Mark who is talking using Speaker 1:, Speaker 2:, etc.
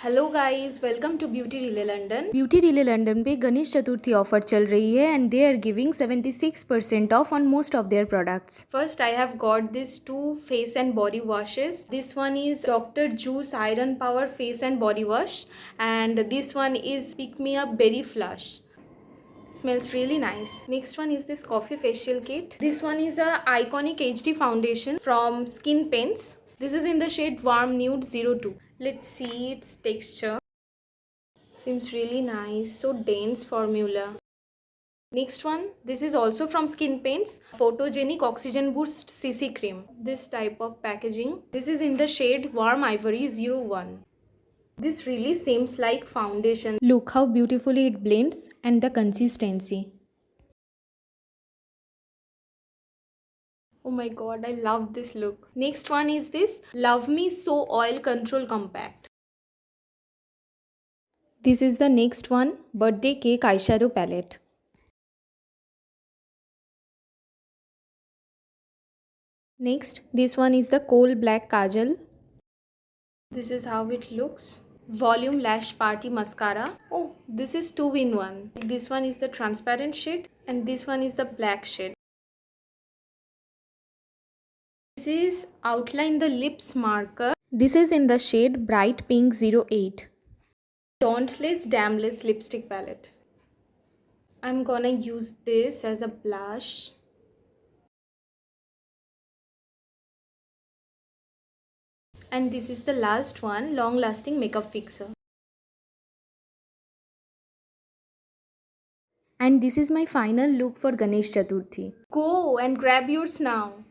Speaker 1: Hello guys, welcome to beauty relay London. Beauty relay London पे Ganesh Chaturthi offer चल रही है and they are giving 76% off on most of their products. First, I have got this two face and body washes. This one is Dr. Juice Iron Power Face and Body Wash, and this one is Pick Me Up Berry Flush. Smells really nice. Next one is this coffee facial kit. This one is a iconic HD foundation from Skin Paints. This is in the shade Warm Nude 02. Let's see its texture. Seems really nice. So dense formula. Next one, this is also from Skin Paints, Photogenic Oxygen Boost CC Cream. This type of packaging. This is in the shade Warm Ivory 01. This really seems like foundation. Look how beautifully it blends and the consistency. Oh my god, I love this look. Next one is this Love Me So Oil Control Compact. This is the next one, Birthday Cake Eyeshadow Palette. Next, this one is the Coal Black Kajal. This is how it looks. Volume Lash Party Mascara. Oh, this is 2-in-1. This one is the transparent shade and this one is the black shade. This is Outline the Lips Marker. This is in the shade Bright Pink 08. Dauntless Damless Lipstick Palette. I'm gonna use this as a blush. And this is the last one, Long Lasting Makeup Fixer. And this is my final look for Ganesh Chaturthi. Go and grab yours now.